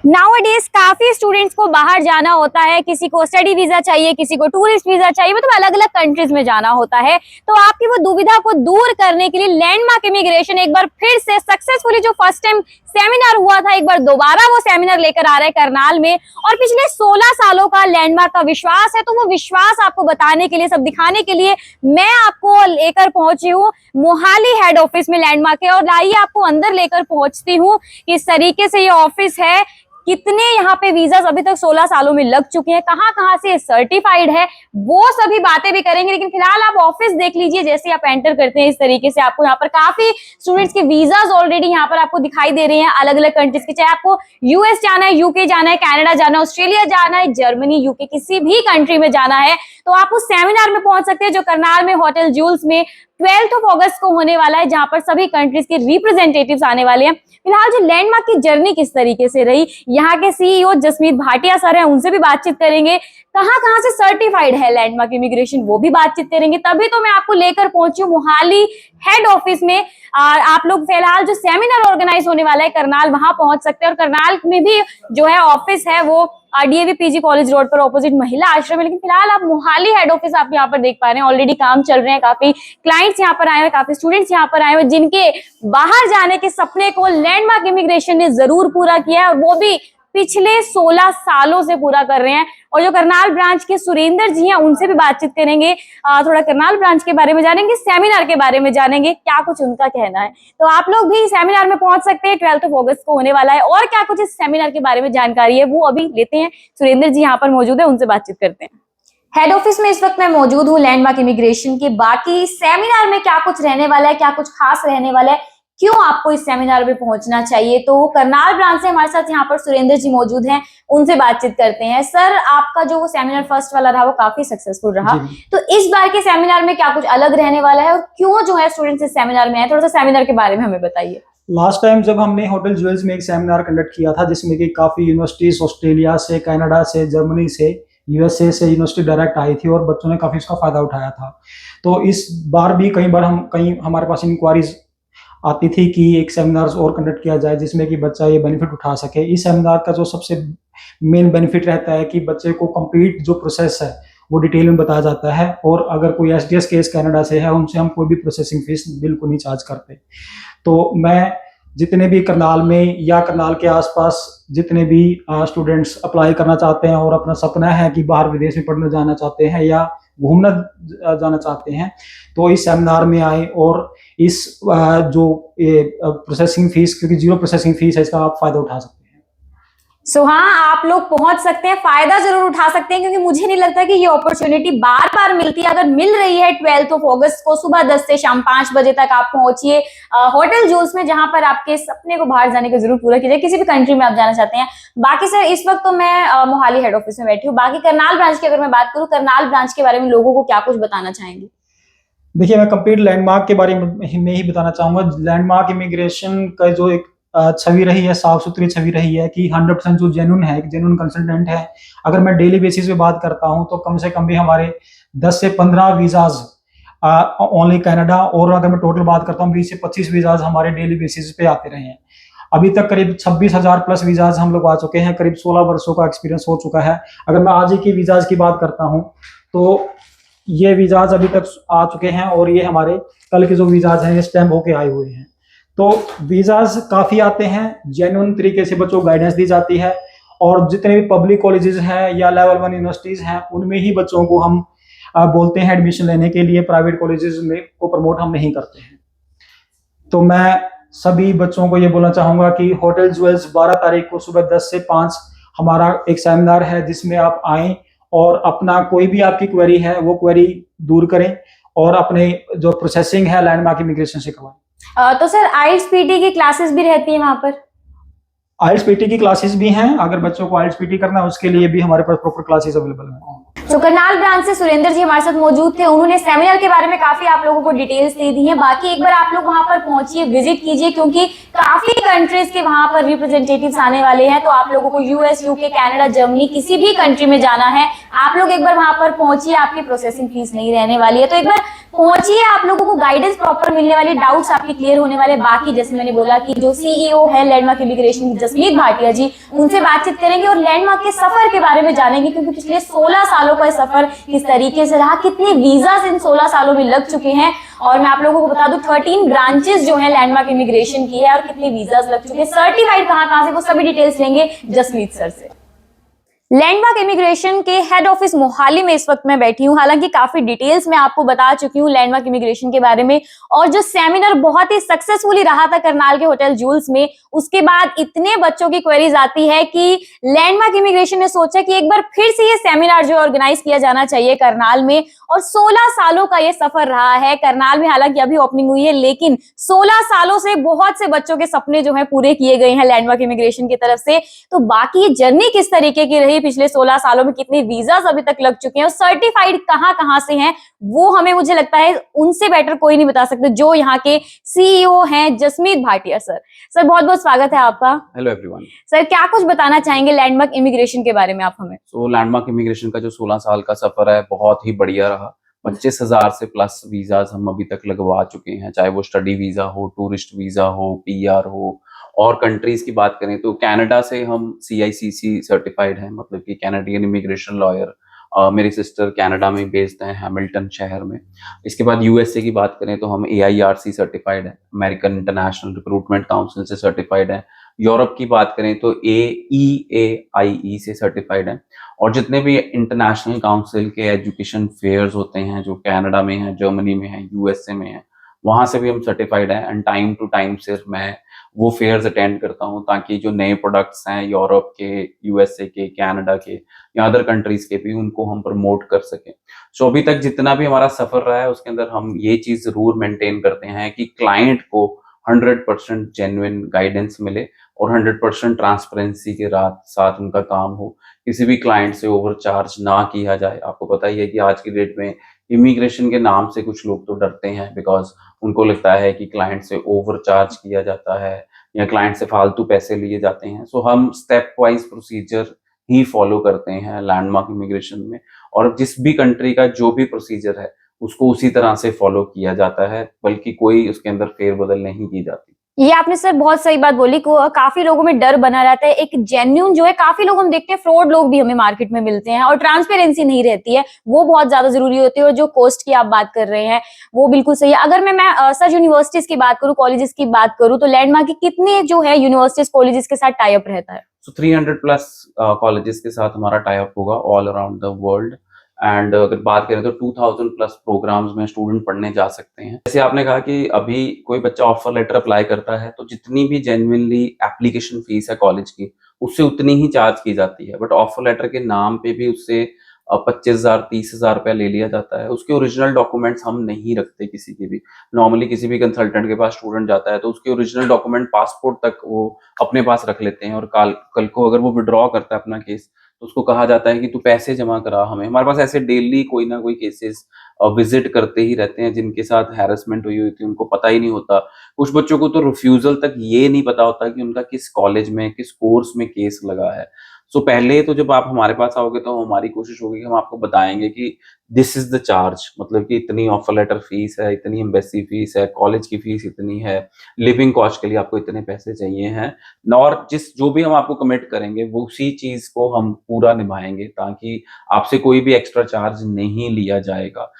Nowadays काफी students को बाहर जाना होता है, किसी को स्टडी वीजा चाहिए, किसी को टूरिस्ट वीजा चाहिए, मतलब अलग अलग कंट्रीज में जाना होता है। तो आपकी वो दुविधा को दूर करने के लिए लैंडमार्क इमिग्रेशन एक बार फिर से सक्सेसफुली जो फर्स्ट टाइम सेमिनार हुआ था, एक बार दोबारा वो सेमिनार लेकर आ रहे हैं करनाल में। और पिछले 16 सालों का लैंडमार्क का विश्वास है, तो वो विश्वास आपको बताने के लिए, सब दिखाने के लिए मैं आपको लेकर पहुंची हूँ मोहाली हेड ऑफिस में लैंडमार्क है। और लाइए आपको अंदर लेकर पहुंचती हूँ किस तरीके से ये ऑफिस है, कितने यहाँ पे वीजास अभी तक 16 सालों में लग चुके हैं, कहाँ कहाँ से सर्टिफाइड है, वो सभी बातें भी करेंगे। लेकिन फिलहाल आप ऑफिस देख लीजिए, जैसे आप एंटर करते हैं इस तरीके से आपको यहाँ पर काफी स्टूडेंट्स के वीजास ऑलरेडी यहाँ पर आपको दिखाई दे रहे हैं अलग अलग कंट्रीज के। चाहे आपको यूएस जाना है, यूके जाना है, कनाडा जाना है, ऑस्ट्रेलिया जाना है, जर्मनी, यूके, किसी भी कंट्री में जाना है तो आप उस सेमिनार में पहुंच सकते हैं जो करनाल में होटल जूल्स में 12 अगस्त को होने वाला है, जहां पर सभी कंट्रीज के रिप्रेजेंटेटिव्स आने वाले हैं। फिलहाल जो लैंडमार्क की जर्नी किस तरीके से रही, यहाँ के सीईओ जसमीत भाटिया सर हैं, उनसे भी बातचीत करेंगे। कहाँ कहाँ से सर्टिफाइड है लैंडमार्क इमिग्रेशन, वो भी बातचीत करेंगे। तभी तो मैं आपको लेकर पहुंची हूँ मोहाली हेड ऑफिस में। आप लोग फिलहाल जो सेमिनार ऑर्गेनाइज होने वाला है करनाल, वहां पहुंच सकते हैं। और करनाल में भी जो है ऑफिस है वो डीएवी पीजी कॉलेज रोड पर ऑपोजिट महिला आश्रम है। लेकिन फिलहाल आप मोहाली हेड ऑफिस आप यहाँ पर देख पा रहे हैं, ऑलरेडी काम चल रहे हैं, काफी क्लाइंट्स यहाँ पर आए हैं, काफी स्टूडेंट्स यहाँ पर आए हैं जिनके बाहर जाने के सपने को लैंडमार्क इमिग्रेशन ने जरूर पूरा किया है, और वो भी पिछले 16 सालों से पूरा कर रहे हैं। और जो करनाल ब्रांच के सुरेंद्र जी हैं, उनसे भी बातचीत करेंगे, थोड़ा करनाल ब्रांच के बारे में जानेंगे, सेमिनार के बारे में जानेंगे, क्या कुछ उनका कहना है। तो आप लोग भी सेमिनार में पहुंच सकते हैं, 12 अगस्त को होने वाला है। और क्या कुछ इस सेमिनार के बारे में जानकारी है वो अभी लेते हैं। सुरेंद्र जी यहाँ पर मौजूद है, उनसे बातचीत करते हैं। हेड ऑफिस में इस वक्त मैं मौजूद हूँ लैंडमार्क इमिग्रेशन के। बाकी सेमिनार में क्या कुछ रहने वाला है, क्या कुछ खास रहने वाला है, क्यों आपको इस सेमिनार में पहुंचना चाहिए, तो करनाल ब्रांच से हमारे साथ यहाँ पर सुरेंद्र जी मौजूद हैं, उनसे बातचीत करते हैं। सर, आपका जो वो सेमिनार फर्स्ट वाला रहा वो काफी सक्सेसफुल रहा, तो इस बार के सेमिनार में क्या कुछ अलग रहने वाला है और क्यों जो है स्टूडेंट्स इस सेमिनार में है, थोड़ा सा सेमिनार के बारे में हमें बताइए। लास्ट टाइम जब हमने होटल ज्वेल्स में एक सेमिनार कंडक्ट किया था, जिसमें कि काफी यूनिवर्सिटीज ऑस्ट्रेलिया से, कनाडा से, जर्मनी से, यूएसए से यूनिवर्सिटी डायरेक्ट आई थी और बच्चों ने काफी इसका फायदा उठाया था। तो इस बार भी कई हमारे पास इंक्वायरीज आती थी कि एक सेमिनार और कंडक्ट किया जाए जिसमें कि बच्चा ये बेनिफिट उठा सके। इस सेमिनार का जो सबसे मेन बेनिफिट रहता है कि बच्चे को कंप्लीट जो प्रोसेस है वो डिटेल में बताया जाता है, और अगर कोई एसडीएस केस कनाडा से है उनसे हम कोई भी प्रोसेसिंग फीस बिल्कुल नहीं चार्ज करते। तो मैं जितने भी करनाल में या करनाल के आसपास जितने भी स्टूडेंट्स अप्लाई करना चाहते हैं और अपना सपना है कि बाहर विदेश में पढ़ने जाना चाहते हैं या घूमना जाना चाहते हैं, तो इस सेमिनार में आए और इस जो प्रोसेसिंग फीस, क्योंकि 0 प्रोसेसिंग फीस है, इसका आप फायदा उठा सकते हैं। हाँ, आप लोग पहुंच सकते हैं, फायदा जरूर उठा सकते हैं, क्योंकि मुझे नहीं लगता कि ये अपॉर्चुनिटी बार बार मिलती है। अगर मिल रही है 12 अगस्त को सुबह 10 से शाम 5 बजे तक आप पहुंचिए होटल जूल्स में, जहां पर आपके सपने को बाहर जाने का जरूर पूरा कीजिए, किसी भी कंट्री में आप जाना चाहते हैं। बाकी सर, इस वक्त तो मैं मोहाली हेड ऑफिस में बैठी हूँ। बाकी करनाल ब्रांच की अगर मैं बात करूँ, करनाल ब्रांच के बारे में लोगों को क्या कुछ बताना चाहेंगे? देखिए, मैं कंप्लीट लैंडमार्क के बारे में ही बताना चाहूंगा। लैंडमार्क इमिग्रेशन का जो एक छवि रही है, साफ सुथरी छवि रही है कि 100% जो जेन्युइन है, एक जेन्युइन कंसल्टेंट है। अगर मैं डेली बेसिस पे बात करता हूं तो कम से कम भी हमारे 10 से 15 वीजाज ओनली कनाडा, और अगर मैं टोटल बात करता हूं 20 से 25 वीजाज हमारे डेली बेसिस पे आते रहे हैं। अभी तक करीब 26,000 प्लस वीजाज हम लोग आ चुके हैं, करीब 16 वर्षों का एक्सपीरियंस हो चुका है। अगर मैं आज ही की वीजाज की बात करता हूँ तो ये वीजाज अभी तक आ चुके हैं, और ये हमारे कल के जो वीजाज हैं ये स्टैम्प होके आए हुए हैं। तो वीजाज काफी आते हैं, जेन्युइन तरीके से बच्चों को गाइडेंस दी जाती है, और जितने भी पब्लिक कॉलेजेस हैं या लेवल 1 यूनिवर्सिटीज हैं उनमें ही बच्चों को हम बोलते हैं एडमिशन लेने के लिए। प्राइवेट कॉलेजेस में को प्रमोट हम नहीं करते हैं। तो मैं सभी बच्चों को ये बोलना चाहूंगा कि होटल ज्वेल्स 12 तारीख को सुबह 10 से 5 हमारा एक सेमिनार है, जिसमें आप आएं और अपना कोई भी आपकी क्वेरी है वो क्वेरी दूर करें और अपने जो प्रोसेसिंग है लैंडमार्क इमिग्रेशन से करवाएं। तो सर, आइल्स पीटी की क्लासेस भी रहती है वहां पर? आइल्स पीटी की क्लासेस भी हैं। अगर बच्चों को आइल्स पीटी करना है उसके लिए भी हमारे पास प्रॉपर क्लासेस अवेलेबल हैं। तो करनाल ब्रांच से सुरेंद्र जी हमारे साथ मौजूद थे, उन्होंने सेमिनार के बारे में काफी आप लोगों को डिटेल्स दे दी हैं। बाकी एक बार आप लोग वहां पर पहुंचिए, विजिट कीजिए, क्योंकि काफी कंट्रीज के वहां पर रिप्रेजेंटेटिव्स आने वाले हैं। तो आप लोगों को यूएस, यूके, कनाडा, जर्मनी, किसी भी कंट्री में जाना है, आप लोग एक बार वहां पर पहुंचिए, आपकी प्रोसेसिंग फीस नहीं रहने वाली है। तो एक बार पहुंचिए, आप लोगों को गाइडेंस प्रॉपर मिलने वाली, डाउट्स आपके क्लियर होने वाले। बाकी जैसे मैंने बोला कि जो सीईओ है लैंडमार्क इमिग्रेशन जसमीत भाटिया जी, उनसे बातचीत करेंगे और लैंडमार्क के सफर के बारे में जानेंगे, क्योंकि पिछले 16 सालों का सफर किस तरीके से रहा, कितने वीजा इन 16 सालों में लग चुके हैं। और मैं आप लोगों को बता दूं 13 ब्रांचेस जो है लैंडमार्क इमिग्रेशन की है और कितने वीजास लग चुके हैं, सर्टिफाइड कहां से, वो सभी डिटेल्स लेंगे जसमीत सर से। लैंडमार्क इमिग्रेशन के हेड ऑफिस मोहाली में इस वक्त मैं बैठी हूं। हालांकि काफी डिटेल्स मैं आपको बता चुकी हूं लैंडमार्क इमिग्रेशन के बारे में, और जो सेमिनार बहुत ही सक्सेसफुली रहा था करनाल के होटल जूल्स में, उसके बाद इतने बच्चों की क्वेरीज आती है कि लैंडमार्क इमिग्रेशन ने सोचा कि एक बार फिर से ये सेमिनार जो ऑर्गेनाइज किया जाना चाहिए करनाल में। और 16 सालों का ये सफर रहा है करनाल में, हालांकि अभी ओपनिंग हुई है, लेकिन 16 सालों से बहुत से बच्चों के सपने जो है पूरे किए गए हैं लैंडमार्क इमिग्रेशन की तरफ से। तो बाकी ये जर्नी किस तरीके की रही, पिछले 16 सालों में कितने वीजास अभी तक लग चुके हैं और सर्टिफाइड कहां से हैं, वो हमें, मुझे लगता है उनसे बेटर कोई नहीं बता सकते, जो यहाँ के सीईओ हैं जसमीत भाटिया सर। सर बहुत बहुत स्वागत है आपका। Hello everyone. सर क्या कुछ बताना चाहेंगे लैंडमार्क इमिग्रेशन के बारे में आप हमें? लैंडमार्क इमिग्रेशन का जो 16 साल का सफर है बहुत ही बढ़िया रहा। 25,000 से प्लस वीजाज हम अभी तक लगवा चुके हैं, चाहे वो स्टडी वीजा हो, टूरिस्ट वीजा हो, पीआर हो। और कंट्रीज की बात करें तो कनाडा से हम CICC सर्टिफाइड हैं, मतलब कि कैनेडियन इमिग्रेशन लॉयर। मेरी सिस्टर कनाडा में बेस्ड है, हैमिल्टन शहर में। इसके बाद USA की बात करें तो हम AIRC सर्टिफाइड है, अमेरिकन इंटरनेशनल रिक्रूटमेंट काउंसिल से सर्टिफाइड है। यूरोप की बात करें तो EAIE से सर्टिफाइड है। और जितने भी इंटरनेशनल काउंसिल के एजुकेशन फेयर्स होते हैं जो कनाडा में है, जर्मनी में है, USA में है, वहां से भी हम सर्टिफाइड हैं। एंड टाइम टू टाइम सिर्फ मैं वो फेयर्स अटेंड करता हूं ताकि जो नए प्रोडक्ट्स हैं यूरोप के, USA के, कनाडा के या अदर कंट्रीज के भी, उनको हम प्रमोट कर सकें। सो अभी तक जितना भी हमारा सफर रहा है उसके अंदर हम ये चीज जरूर मेंटेन करते हैं कि क्लाइंट को 100% जेन्युइन गाइडेंस मिले और 100% ट्रांसपेरेंसी के साथ उनका काम हो। किसी भी क्लाइंट से ओवरचार्ज ना किया जाए। आपको पता ही है कि आज की डेट में इमिग्रेशन के नाम से कुछ लोग तो डरते हैं, बिकॉज उनको लगता है कि क्लाइंट से ओवरचार्ज किया जाता है या क्लाइंट से फालतू पैसे लिए जाते हैं। सो हम स्टेप वाइज प्रोसीजर ही फॉलो करते हैं लैंडमार्क इमिग्रेशन में, और जिस भी कंट्री का जो भी प्रोसीजर है उसको उसी तरह से फॉलो किया जाता है, बल्कि कोई उसके अंदर फेरबदल नहीं की जाती। ये आपने सर बहुत सही बात बोली को, काफी लोगों में डर बना रहता है। एक जेन्युइन जो है, काफी लोग हम देखते हैं फ्रॉड लोग भी हमें मार्केट में मिलते हैं और ट्रांसपेरेंसी नहीं रहती है, वो बहुत ज्यादा जरूरी होती है। और जो कॉस्ट की आप बात कर रहे हैं वो बिल्कुल सही है। अगर मैं सर यूनिवर्सिटीज की बात करूँ, कॉलेजेस की बात करूँ, तो लैंडमार्क के कितने जो है यूनिवर्सिटीज कॉलेजेस के साथ टाई अप रहता है? 300 प्लस कॉलेजेस के साथ हमारा टाई अप होगा all around the world. And अगर बात करें तो 2000 प्लस प्रोग्राम्स में स्टूडेंट पढ़ने जा सकते हैं। जैसे आपने कहा कि अभी कोई बच्चा ऑफर लेटर अप्लाई करता है तो जितनी भी जेन्युइनली एप्लीकेशन फीस है कॉलेज की, उससे उतनी ही चार्ज की जाती है। बट ऑफर लेटर के नाम पे भी उससे 25,000 30,000 रुपया ले लिया जाता है। उसके ओरिजिनल डॉक्यूमेंट्स हम नहीं रखते किसी के भी। नॉर्मली किसी भी कंसल्टेंट के पास स्टूडेंट जाता है तो उसके ओरिजिनल डॉक्यूमेंट, पासपोर्ट तक वो अपने पास रख लेते हैं, और कल को अगर वो विड्रॉ करता है अपना केस तो उसको कहा जाता है कि तू पैसे जमा करा हमें। हमारे पास ऐसे डेली कोई ना कोई केसेस विजिट करते ही रहते हैं जिनके साथ हैरेसमेंट हुई हुई थी, उनको पता ही नहीं होता। कुछ बच्चों को तो रिफ्यूजल तक ये नहीं पता होता कि उनका किस कॉलेज में, किस कोर्स में केस लगा है। सो पहले तो जब आप हमारे पास आओगे तो हमारी कोशिश होगी कि हम आपको बताएंगे कि दिस इज द चार्ज, मतलब कि इतनी ऑफर लेटर फीस है, इतनी एम्बेसी फीस है, कॉलेज की फीस इतनी है, लिविंग कॉस्ट के लिए आपको इतने पैसे चाहिए हैं। और जो भी हम आपको कमिट करेंगे वो उसी चीज को हम पूरा निभाएंगे ताकि आपसे कोई भी एक्स्ट्रा चार्ज नहीं लिया जाएगा।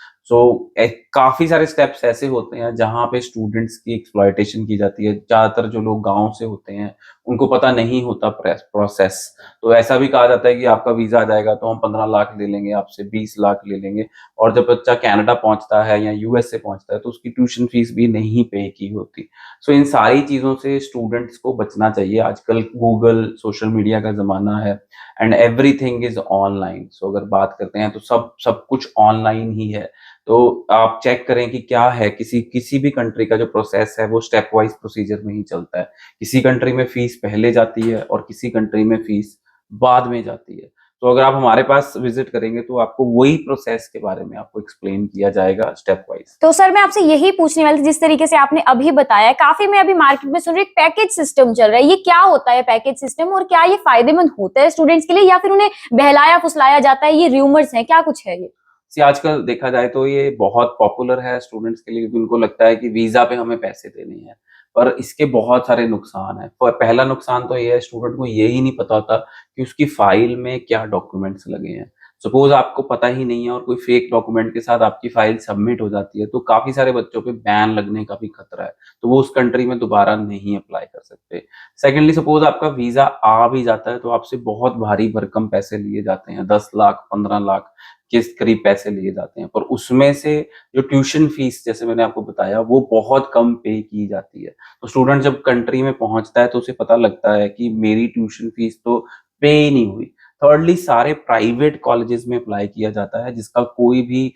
काफी सारे स्टेप्स ऐसे होते हैं जहां पे स्टूडेंट्स की एक्सप्लॉयटेशन की जाती है। ज्यादातर जो लोग गांव से होते हैं उनको पता नहीं होता प्रोसेस। तो ऐसा भी कहा जाता है कि आपका वीजा आ जाएगा तो हम 15 लाख ले लेंगे आपसे, 20 लाख ले लेंगे। और जब बच्चा कनाडा पहुंचता है या US से पहुंचता है तो उसकी ट्यूशन फीस भी नहीं पे की होती। सो इन सारी चीजों से स्टूडेंट्स को बचना चाहिए। आजकल गूगल, सोशल मीडिया का जमाना है एंड एवरीथिंग इज ऑनलाइन। सो अगर बात करते हैं तो सब कुछ ऑनलाइन ही है। तो आप चेक करें कि क्या है, किसी भी कंट्री का जो प्रोसेस है वो स्टेप वाइज प्रोसीजर में ही चलता है। किसी कंट्री में फीस पहले जाती है और किसी कंट्री में फीस बाद में जाती है। तो अगर आप हमारे पास विजिट करेंगे तो आपको वही प्रोसेस के बारे में आपको एक्सप्लेन किया जाएगा स्टेप वाइज। तो सर मैं आपसे यही पूछने वाली थी, जिस तरीके से आपने अभी बताया, काफी मैं अभी मार्केट में सुन रही हूँ पैकेज सिस्टम चल रहा है। ये क्या होता है पैकेज सिस्टम, और क्या ये फायदेमंद होता है स्टूडेंट्स के लिए, या फिर उन्हें बहलाया फुसलाया जाता है, ये र्यूमर्स हैं, क्या कुछ है ये? सी आजकल देखा जाए तो ये बहुत पॉपुलर है स्टूडेंट्स के लिए, क्योंकि उनको लगता है कि वीजा पे हमें पैसे देने हैं, पर इसके बहुत सारे नुकसान हैं। पहला नुकसान तो ये है, स्टूडेंट को ये ही नहीं पता होता कि उसकी फाइल में क्या डॉक्यूमेंट्स लगे हैं। सपोज आपको पता ही नहीं है और कोई फेक डॉक्यूमेंट के साथ आपकी फाइल सबमिट हो जाती है, तो काफी सारे बच्चों पे बैन लगने का भी खतरा है, तो वो उस कंट्री में दोबारा नहीं अप्लाई कर सकते। सेकेंडली, सपोज आपका वीजा आ भी जाता है तो आपसे बहुत भारी भरकम पैसे लिए जाते हैं, 10 लाख 15 लाख के करीब पैसे लिए जाते हैं, पर उसमें से जो ट्यूशन फीस, जैसे मैंने आपको बताया, वो बहुत कम पे की जाती है। तो स्टूडेंट जब कंट्री में पहुंचता है तो उसे पता लगता है कि मेरी ट्यूशन फीस तो पे ही नहीं हुई। थर्डली, सारे प्राइवेट कॉलेजेस में अप्लाई किया जाता है जिसका कोई भी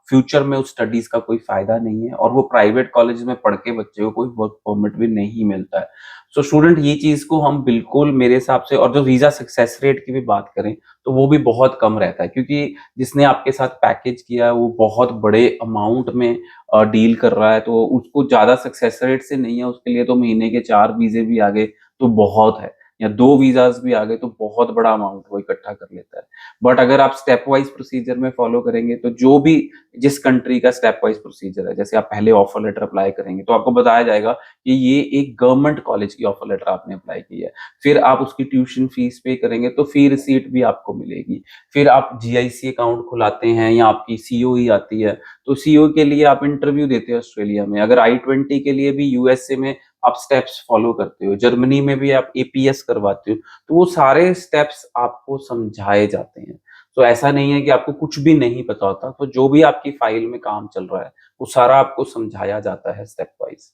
फ्यूचर में उस स्टडीज का कोई फायदा नहीं है, और वो प्राइवेट कॉलेज में पढ़ के बच्चे को कोई वर्क परमिट भी नहीं मिलता है। सो स्टूडेंट, ये चीज को हम बिल्कुल मेरे हिसाब से, और जो वीजा सक्सेस रेट की भी बात करें तो वो भी बहुत कम रहता है, क्योंकि जिसने आपके साथ पैकेज किया है वो बहुत बड़े अमाउंट में डील कर रहा है, तो उसको ज्यादा सक्सेस रेट से नहीं है, उसके लिए तो महीने के 4 वीजे भी आ गए तो बहुत है, या 2 वीजाज भी आ गए तो बहुत बड़ा अमाउंट वो इकट्ठा कर लेता है। बट अगर आप स्टेप वाइज प्रोसीजर में फॉलो करेंगे तो जो भी जिस कंट्री का स्टेप वाइज प्रोसीजर है, जैसे आप पहले ऑफर लेटर अप्लाई करेंगे तो आपको बताया जाएगा कि ये एक गवर्नमेंट कॉलेज की ऑफर लेटर आपने अप्लाई की है, फिर आप उसकी ट्यूशन फीस पे करेंगे तो फी रिसीट भी आपको मिलेगी, फिर आप जीआईसी अकाउंट खुलाते हैं या आपकी सीओई आती है, तो सीओई के लिए आप इंटरव्यू देते हैं ऑस्ट्रेलिया में, अगर I-20 के लिए भी यूएसए में आप स्टेप्स फॉलो करते हो, जर्मनी में भी आप एपीएस करवाते हो, तो वो सारे स्टेप्स आपको समझाए जाते हैं। तो ऐसा नहीं है कि आपको कुछ भी नहीं पता होता, तो जो भी आपकी फाइल में काम चल रहा है वो सारा आपको समझाया जाता है स्टेप वाइज।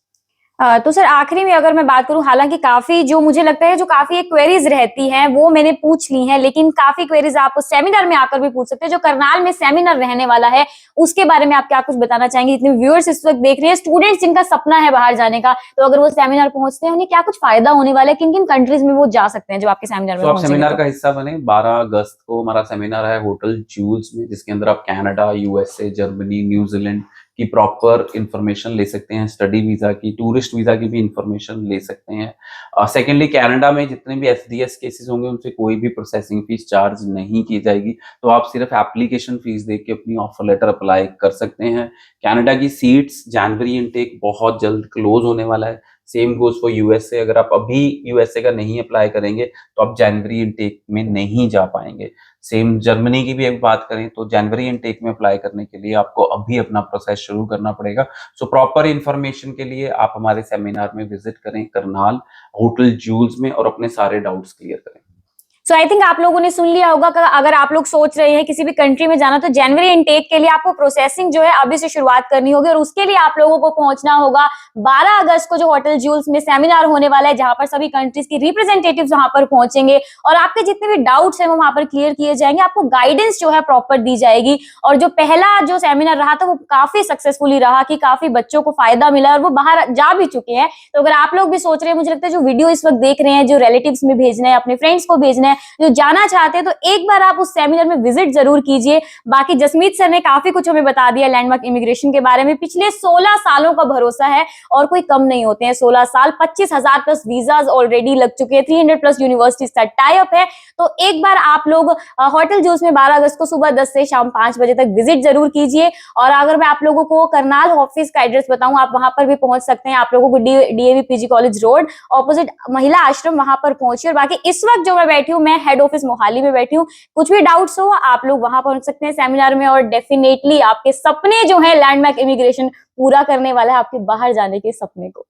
तो सर आखिरी में अगर मैं बात करूं, हालांकि काफी जो मुझे लगता है जो काफी एक क्वेरीज रहती हैं वो मैंने पूछ ली हैं, लेकिन काफी क्वेरीज आप सेमिनार में आकर भी पूछ सकते हैं। जो करनाल में सेमिनार रहने वाला है उसके बारे में आप क्या कुछ बताना चाहेंगे? जितने व्यूअर्स इस वक्त देख रहे हैं, स्टूडेंट्स जिनका सपना है बाहर जाने का, तो अगर वो सेमिनार पहुंचते हैं उन्हें क्या कुछ फायदा होने वाला है, किन किन कंट्रीज में वो जा सकते हैं जो आपके सेमिनार में तो आप पहुंचेंगे? सेमिनार तो का हिस्सा बने। 12 अगस्त को हमारा सेमिनार है होटल ज्यूल्स में, जिसके अंदर आप कनाडा, यूएसए, जर्मनी, न्यूजीलैंड की प्रॉपर इंफॉर्मेशन ले सकते हैं, स्टडी वीजा की, टूरिस्ट वीजा की भी इंफॉर्मेशन ले सकते हैं। सेकेंडली, कनाडा में जितने भी एसडीएस केसेस होंगे उनसे कोई भी प्रोसेसिंग फीस चार्ज नहीं की जाएगी, तो आप सिर्फ एप्लीकेशन फीस दे के अपनी ऑफर लेटर अप्लाई कर सकते हैं। कनाडा की सीट्स जनवरी इनटेक बहुत जल्द क्लोज होने वाला है। सेम गोज फॉर यूएसए, अगर आप अभी यूएसए का नहीं अप्लाई करेंगे तो आप जनवरी इनटेक में नहीं जा पाएंगे। सेम जर्मनी की भी एक बात करें तो जनवरी इनटेक में अप्लाई करने के लिए आपको अभी अपना प्रोसेस शुरू करना पड़ेगा। सो प्रॉपर इंफॉर्मेशन के लिए आप हमारे सेमिनार में विजिट करें करनाल होटल ज्यूल्स में, और अपने सारे डाउट्स क्लियर करें। सो आई थिंक आप लोगों ने सुन लिया होगा कि अगर आप लोग सोच रहे हैं किसी भी कंट्री में जाना, तो जनवरी इनटेक के लिए आपको प्रोसेसिंग जो है अभी से शुरुआत करनी होगी, और उसके लिए आप लोगों को पहुंचना होगा 12 अगस्त को जो होटल ज्यूल्स में सेमिनार होने वाला है, जहां पर सभी कंट्रीज की रिप्रेजेंटेटिव्स वहां पर पहुंचेंगे और आपके जितने भी डाउट्स हैं वो वहां पर क्लियर किए जाएंगे, आपको गाइडेंस जो है प्रॉपर दी जाएगी। और जो पहला जो सेमिनार रहा था वो काफी सक्सेसफुली रहा, कि काफी बच्चों को फायदा मिला और वो बाहर जा भी चुके हैं। तो अगर आप लोग भी सोच रहे हैं, मुझे लगता है जो वीडियो इस वक्त देख रहे हैं, जो रिलेटिव्स में भेजना है, अपने फ्रेंड्स को भेजना है, जो जाना चाहते हैं, तो एक बार आप उस सेमिनार में विजिट जरूर कीजिए। बाकी जसमीत सर ने काफी कुछ हमें बता दिया लैंडमार्क इमिग्रेशन के बारे में। पिछले 16 सालों का भरोसा है और कोई कम नहीं होते हैं 16 साल। 25,000 प्लस वीजाज ऑलरेडी लग चुके हैं, 300 प्लस यूनिवर्सिटीज का टाई अप है। तो एक बार आप लोग होटल ज्यूल्स में 12 अगस्त को सुबह 10 से शाम 5 बजे तक विजिट जरूर कीजिए। और अगर मैं आप लोगों को करनाल ऑफिस का एड्रेस बताऊं, आप वहां पर भी पहुंच सकते हैं। आप लोगों को DAV PG college road opposite महिला आश्रम, वहां पर पहुंचिए। और बाकी इस वक्त जो मैं बैठी हूँ, मैं हेड ऑफिस मोहाली में बैठी हूँ। कुछ भी डाउट्स हो आप लोग वहां पहुंच सकते हैं सेमिनार में, और डेफिनेटली आपके सपने जो है लैंडमार्क इमिग्रेशन पूरा करने वाला है, आपके बाहर जाने के सपने को।